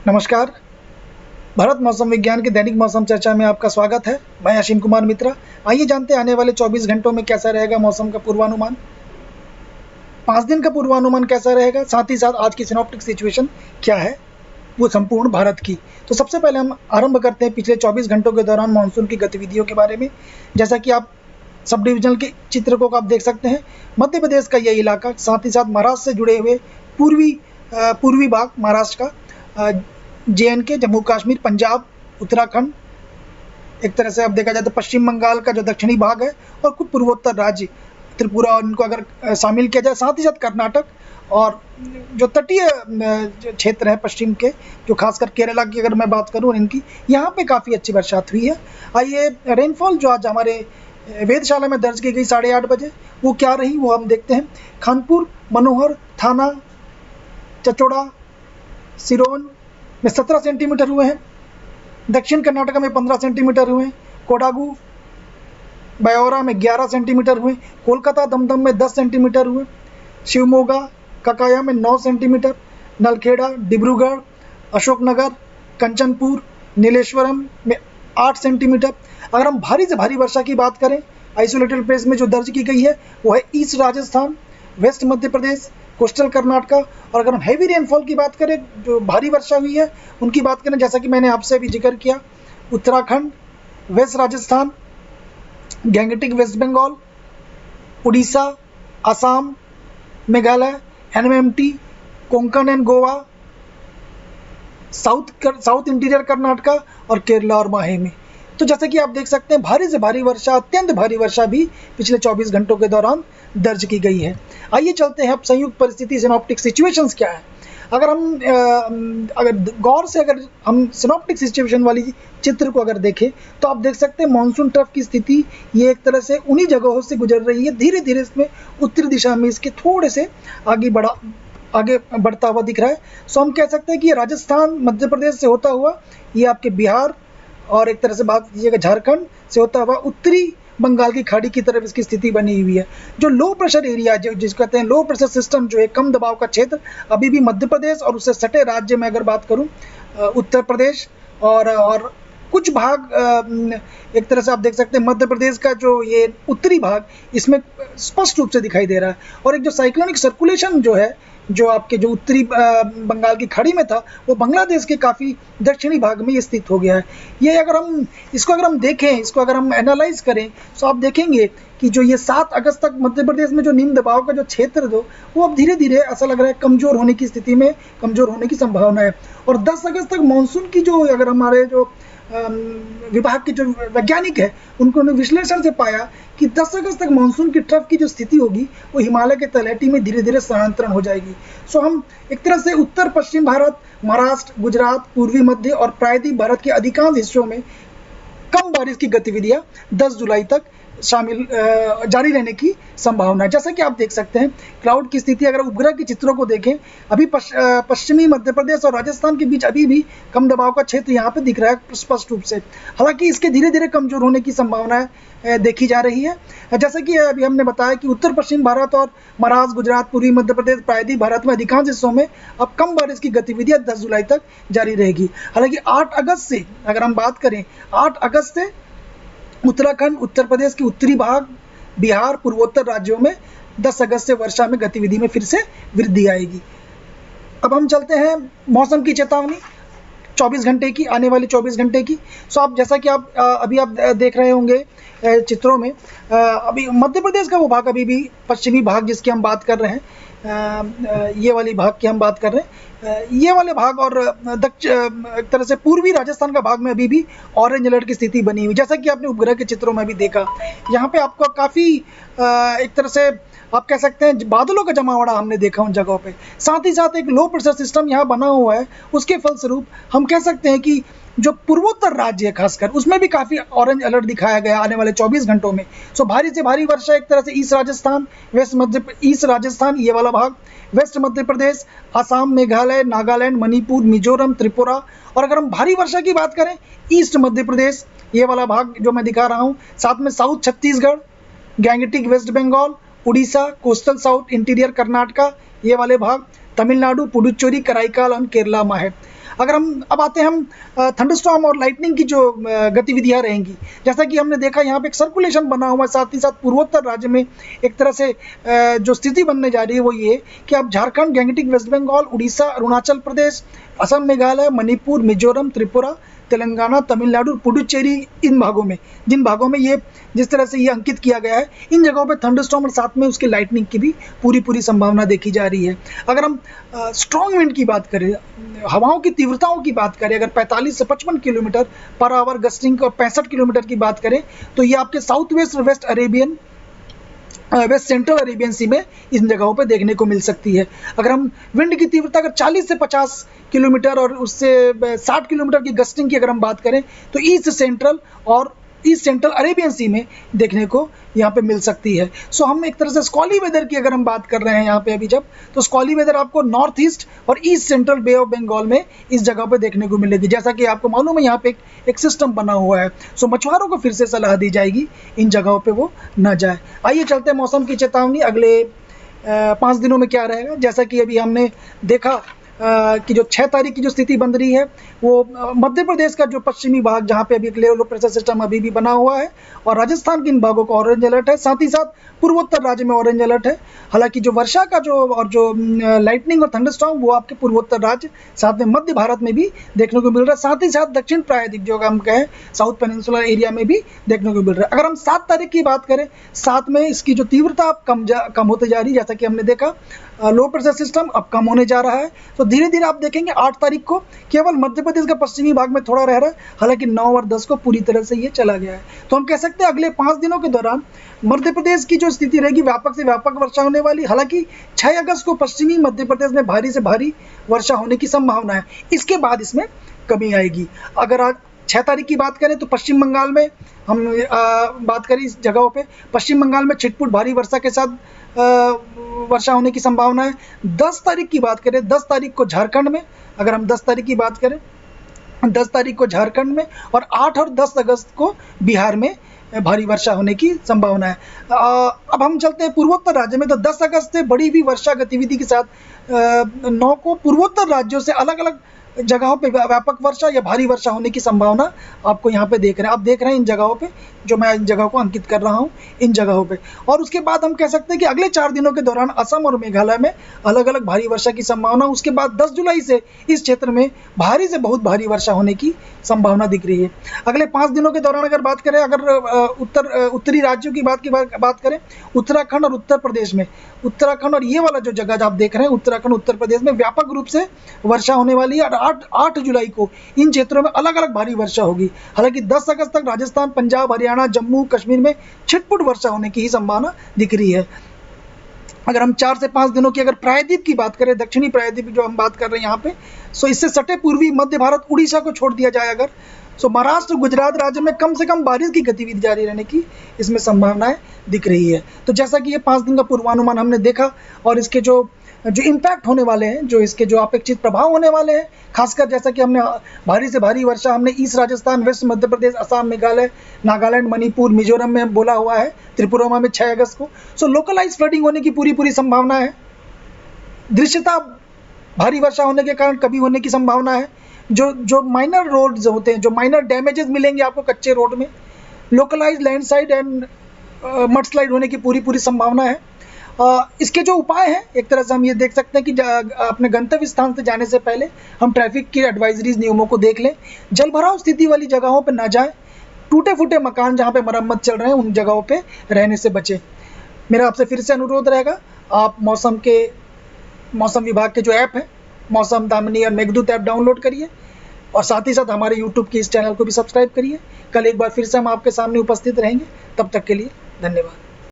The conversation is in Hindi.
नमस्कार। भारत मौसम विज्ञान के दैनिक मौसम चर्चा में आपका स्वागत है। मैं असीम कुमार मित्रा। आइए जानते हैं आने वाले 24 घंटों में कैसा रहेगा मौसम का पूर्वानुमान। 5 दिन का पूर्वानुमान कैसा रहेगा, साथ ही साथ आज की सिनॉप्टिक सिचुएशन क्या है वो संपूर्ण भारत की। तो सबसे पहले हम आरंभ करते हैं पिछले 24 घंटों के दौरान मानसून की गतिविधियों के बारे में। जैसा कि आप सब डिविजनल के चित्र को आप देख सकते हैं, मध्य प्रदेश का ये इलाका, साथ ही साथ महाराष्ट्र से जुड़े हुए पूर्वी भाग महाराष्ट्र का, JNK, जम्मू कश्मीर, पंजाब, उत्तराखंड, एक तरह से अब देखा जाए तो पश्चिम बंगाल का जो दक्षिणी भाग है, और कुछ पूर्वोत्तर राज्य त्रिपुरा और इनको अगर शामिल किया जाए, साथ ही साथ कर्नाटक और जो तटीय क्षेत्र है पश्चिम के, जो खासकर केरला की अगर मैं बात करूँ इनकी, यहाँ पे काफ़ी अच्छी बरसात हुई है। आइए रेनफॉल जो आज हमारे वेधशाला में दर्ज की गई 8:30 बजे, वो क्या रही वो हम देखते हैं। कानपुर, मनोहर, थाना, चचोड़ा, सिरोन में 17 सेंटीमीटर हुए हैं। दक्षिण कर्नाटक में 15 सेंटीमीटर हुए। कोडागु, बयोरा में 11 सेंटीमीटर हुए। कोलकाता, दमदम में 10 सेंटीमीटर हुए। शिवमोगा, ककाया में 9 सेंटीमीटर। नलखेड़ा, डिब्रूगढ़, अशोकनगर, कंचनपुर, नीलेश्वरम में 8 सेंटीमीटर। अगर हम भारी से भारी वर्षा की बात करें, आइसोलेटेड प्लेस में जो दर्ज की गई है वो है east Rajasthan, waste Madhya Pradesh, coastal Karnataka. और अगर हम हैवी रेनफॉल की बात करें, जो भारी वर्षा हुई है उनकी बात करें, जैसा कि मैंने आपसे अभी जिक्र किया, Uttarakhand, west Rajasthan, gangetic west Bengal, Orissa, Assam, Meghalaya, NMT, Konkan and Goa, south interior Karnataka और केरला और माहे में। तो जैसे कि आप देख सकते हैं, भारी से भारी वर्षा, अत्यंत भारी वर्षा भी पिछले 24 घंटों के दौरान दर्ज की गई है। आइए चलते हैं अब संयुक्त परिस्थिति सिनॉप्टिक सिचुएशंस क्या है। अगर गौर से अगर हम सिनॉप्टिक सिचुएशन वाली चित्र को अगर देखें, तो आप देख सकते हैं मानसून ट्रफ की स्थिति ये एक तरह से उन्हीं जगहों से गुजर रही है। धीरे धीरे इसमें उत्तरी दिशा में इसके थोड़े से आगे बढ़ता हुआ दिख रहा है। सो हम कह सकते हैं कि ये राजस्थान, मध्य प्रदेश से होता हुआ ये आपके बिहार और एक तरह से बात कीजिएगा झारखंड से होता हुआ उत्तरी बंगाल की खाड़ी की तरफ इसकी स्थिति बनी हुई है। जो लो प्रेशर एरिया, जो जिसको कहते हैं लो प्रेशर सिस्टम, जो है कम दबाव का क्षेत्र, अभी भी मध्य प्रदेश और उससे सटे राज्य में अगर बात करूं, उत्तर प्रदेश और कुछ भाग, एक तरह से आप देख सकते हैं मध्य प्रदेश का जो ये उत्तरी भाग, इसमें स्पष्ट रूप से दिखाई दे रहा है। और एक जो साइक्लोनिक सर्कुलेशन जो है, जो आपके जो उत्तरी बंगाल की खाड़ी में था, वो बांग्लादेश के काफ़ी दक्षिणी भाग में ये स्थित हो गया है। ये अगर हम देखें, इसको अगर हम एनालाइज करें, तो आप देखेंगे कि जो ये 7 अगस्त तक मध्य प्रदेश में जो निम्न दबाव का जो क्षेत्र दो, वो अब धीरे धीरे ऐसा लग रहा है कमज़ोर होने की स्थिति में, कमज़ोर होने की संभावना है। और 10 अगस्त तक मानसून की जो, अगर हमारे जो विभाग के जो वैज्ञानिक है, उन्होंने विश्लेषण से पाया कि 10 अगस्त तक मानसून की ट्रफ की जो स्थिति होगी वो हिमालय के तलहटी में धीरे धीरे स्थानांतरण हो जाएगी। सो हम एक तरह से उत्तर पश्चिम भारत, महाराष्ट्र, गुजरात, पूर्वी मध्य और प्रायद्वीप भारत के अधिकांश हिस्सों में कम बारिश की गतिविधियां 10 जुलाई तक जारी रहने की संभावना है। जैसा कि आप देख सकते हैं क्लाउड की स्थिति, अगर उपग्रह के चित्रों को देखें, अभी पश्चिमी मध्य प्रदेश और राजस्थान के बीच अभी भी कम दबाव का क्षेत्र यहाँ पे दिख रहा है स्पष्ट रूप से। हालांकि इसके धीरे धीरे कमजोर होने की संभावना देखी जा रही है। जैसा कि अभी हमने बताया कि उत्तर पश्चिम भारत और महाराष्ट्र, गुजरात, पूर्वी मध्य प्रदेश, प्रायद्वीप भारत में अधिकांश हिस्सों में अब कम बारिश की गतिविधियां 10 जुलाई तक जारी रहेगी। हालांकि 8 अगस्त से अगर हम बात करें, 8 अगस्त से उत्तराखंड, उत्तर प्रदेश के उत्तरी भाग, बिहार, पूर्वोत्तर राज्यों में 10 अगस्त से वर्षा में गतिविधि में फिर से वृद्धि आएगी। अब हम चलते हैं मौसम की चेतावनी 24 घंटे की, आने वाले 24 घंटे की। सो आप जैसा कि आप अभी आप देख रहे होंगे चित्रों में, अभी मध्य प्रदेश का वो भाग, अभी भी पश्चिमी भाग जिसकी हम बात कर रहे हैं, ये वाली भाग की हम बात कर रहे हैं, ये वाले भाग और एक तरह से पूर्वी राजस्थान का भाग में अभी भी ऑरेंज अलर्ट की स्थिति बनी हुई। जैसा कि आपने उपग्रह के चित्रों में भी देखा, यहाँ पे आपको काफ़ी एक तरह से आप कह सकते हैं बादलों का जमावड़ा हमने देखा उन जगहों पे। साथ ही साथ एक लो प्रेशर सिस्टम यहाँ बना हुआ है, उसके फलस्वरूप हम कह सकते हैं कि जो पूर्वोत्तर राज्य है खासकर, उसमें भी काफ़ी ऑरेंज अलर्ट दिखाया गया आने वाले 24 घंटों में। सो भारी से भारी वर्षा एक तरह से ईस्ट राजस्थान, ईस्ट राजस्थान ये वाला भाग, वेस्ट मध्य प्रदेश, असम, मेघालय, नागालैंड, मणिपुर, मिजोरम, त्रिपुरा। और अगर हम भारी वर्षा की बात करें, ईस्ट मध्य प्रदेश ये वाला भाग जो मैं दिखा रहा हूँ, साथ में south Chhattisgarh, gangetic west Bengal, Orissa, coastal south interior Karnataka ये वाले भाग, तमिलनाडु, पुडुचेरी, कराईकाल और केरला में है। अगर हम अब आते हैं हम थंडरस्टॉर्म और लाइटनिंग की जो गतिविधियां रहेंगी, जैसा कि हमने देखा यहाँ पे एक सर्कुलेशन बना हुआ है, साथ ही साथ पूर्वोत्तर राज्य में एक तरह से जो स्थिति बनने जा रही है वो ये कि अब झारखंड, गैंगटिक वेस्ट बंगाल, उड़ीसा, अरुणाचल प्रदेश, असम, मेघालय, मणिपुर, मिजोरम, त्रिपुरा, तेलंगाना, तमिलनाडु, पुडुचेरी, इन भागों में, जिन भागों में ये जिस तरह से ये अंकित किया गया है, इन जगहों पे थंडरस्टॉर्म और साथ में उसकी लाइटनिंग की भी पूरी संभावना देखी जा रही है। अगर हम स्ट्रॉन्ग विंड की बात करें, हवाओं की तीव्रताओं की बात करें, अगर 45 से 55 किलोमीटर पर आवर गस्टिंग और 65 किलोमीटर की बात करें, तो ये आपके साउथ वेस्ट और वेस्ट सेंट्रल अरेबियन सी में इन जगहों पे देखने को मिल सकती है। अगर हम विंड की तीव्रता अगर 40 से 50 किलोमीटर और उससे 60 किलोमीटर की गस्टिंग की अगर हम बात करें, तो ईस्ट सेंट्रल अरेबियन सी में देखने को यहाँ पे मिल सकती है। सो हम एक तरह से स्कॉली वेदर की अगर हम बात कर रहे हैं यहाँ पे अभी जब, तो स्कॉली वेदर आपको नॉर्थ ईस्ट और east central bay of Bengal में इस जगह पे देखने को मिलेगी। जैसा कि आपको मालूम है यहाँ पे एक सिस्टम बना हुआ है, सो मछुआरों को फिर से सलाह दी जाएगी इन जगहों पे वो न जाए। आइए चलते हैं मौसम की चेतावनी अगले 5 दिनों में क्या रहेगा। जैसा कि अभी हमने देखा कि जो 6 तारीख की जो स्थिति बन रही है वो मध्य प्रदेश का जो पश्चिमी भाग, जहाँ पे अभी एक लो प्रेशर सिस्टम अभी भी बना हुआ है, और राजस्थान के इन भागों को ऑरेंज अलर्ट है, साथ ही साथ पूर्वोत्तर राज्य में ऑरेंज अलर्ट है। हालांकि जो वर्षा का जो लाइटनिंग और थंडरस्टॉर्म वो आपके पूर्वोत्तर राज्य, साथ में मध्य भारत में भी देखने को मिल रहा है, साथ ही साथ दक्षिण प्रायद्वीप जो हम कहें साउथ पेनिनसुलर एरिया में भी देखने को मिल रहा है। अगर हम 7 तारीख की बात करें, 7 में इसकी जो तीव्रता कम होते जा रही है, जैसा कि हमने देखा लो प्रेशर सिस्टम अब कम होने जा रहा है। तो धीरे धीरे आप देखेंगे 8 तारीख को केवल मध्य प्रदेश का पश्चिमी भाग में थोड़ा रह रहा है, हालांकि 9 और 10 को पूरी तरह से ये चला गया है। तो हम कह सकते हैं अगले 5 दिनों के दौरान मध्य प्रदेश की जो स्थिति रहेगी व्यापक से व्यापक वर्षा होने वाली। हालांकि 6 अगस्त को पश्चिमी मध्य प्रदेश में भारी से भारी वर्षा होने की संभावना है, इसके बाद इसमें कमी आएगी। अगर आज 6 तारीख की बात करें तो पश्चिम बंगाल में हम बात करें इस जगहों पे, पश्चिम बंगाल में छिटपुट भारी वर्षा के साथ वर्षा होने की संभावना है। 10 तारीख की बात करें, 10 तारीख को झारखंड में, अगर हम 10 तारीख की बात करें, 10 तारीख को झारखंड में और 8 और 10 अगस्त को बिहार में भारी वर्षा होने की संभावना है। अब हम चलते हैं पूर्वोत्तर राज्य में, तो 10 अगस्त से बड़ी हुई वर्षा गतिविधि के साथ 9 को पूर्वोत्तर राज्यों से अलग अलग जगहों पे व्यापक वर्षा या भारी वर्षा होने की संभावना आपको यहाँ पे देख रहे हैं। आप देख रहे हैं इन जगहों पे, जो मैं इन जगहों को अंकित कर रहा हूँ इन जगहों पे। और उसके बाद हम कह सकते हैं कि अगले 4 दिनों के दौरान असम और मेघालय में अलग अलग भारी वर्षा की संभावना। उसके बाद 10 जुलाई से इस क्षेत्र में भारी से बहुत भारी वर्षा होने की संभावना दिख रही है। अगले 5 दिनों के दौरान अगर बात करें, अगर उत्तरी राज्यों की बात करें, उत्तराखंड और उत्तर प्रदेश में, उत्तराखंड और ये वाला जो जगह आप देख रहे हैं उत्तराखंड उत्तर प्रदेश में व्यापक रूप से वर्षा होने वाली है। और 8 जुलाई को इन क्षेत्रों में अलग अलग भारी वर्षा होगी। हालांकि 10 अगस्त तक राजस्थान, पंजाब, हरियाणा, जम्मू कश्मीर में छिटपुट वर्षा होने की ही संभावना दिख रही है। अगर हम 4 से 5 दिनों की अगर प्रायद्वीप की बात करें, दक्षिणी प्रायद्वीप जो हम बात कर रहे हैं यहाँ पे, सो इससे सटे पूर्वी मध्य भारत, उड़ीसा को छोड़ दिया जाए अगर, सो महाराष्ट्र, गुजरात राज्य में कम से कम बारिश की गतिविधि जारी रहने की इसमें संभावनाएं दिख रही है। तो जैसा कि ये 5 दिन का पूर्वानुमान हमने देखा, और इसके जो इम्पैक्ट होने वाले हैं, जो इसके जो अपेक्षित प्रभाव होने वाले हैं, खासकर जैसा कि हमने भारी से भारी वर्षा हमने ईस्ट राजस्थान, वेस्ट मध्य प्रदेश, असम, मेघालय, नागालैंड, मणिपुर, मिजोरम में बोला हुआ है, त्रिपुरा में 6 अगस्त को। सो लोकलाइज फ्लडिंग होने की पूरी संभावना है। दृश्यता भारी वर्षा होने के कारण कभी होने की संभावना है। जो माइनर रोड्स होते हैं, जो माइनर डैमेजेस मिलेंगे आपको कच्चे रोड में, लोकलाइज लैंडस्लाइड एंड मडस्लाइड होने की पूरी संभावना है। इसके जो उपाय हैं, एक तरह से हम ये देख सकते हैं कि अपने गंतव्य स्थान से जाने से पहले हम ट्रैफिक की एडवाइजरीज, नियमों को देख लें। जल भराव स्थिति वाली जगहों पर ना जाएं। टूटे फूटे मकान जहाँ पे मरम्मत चल रहे हैं उन जगहों पे रहने से बचें। मेरा आपसे फिर से अनुरोध रहेगा, आप मौसम विभाग के जो ऐप है, मौसम दामिनी और मेघदूत ऐप डाउनलोड करिए, और साथ ही साथ हमारे यूट्यूब के इस चैनल को भी सब्सक्राइब करिए। कल एक बार फिर से हम आपके सामने उपस्थित रहेंगे। तब तक के लिए धन्यवाद।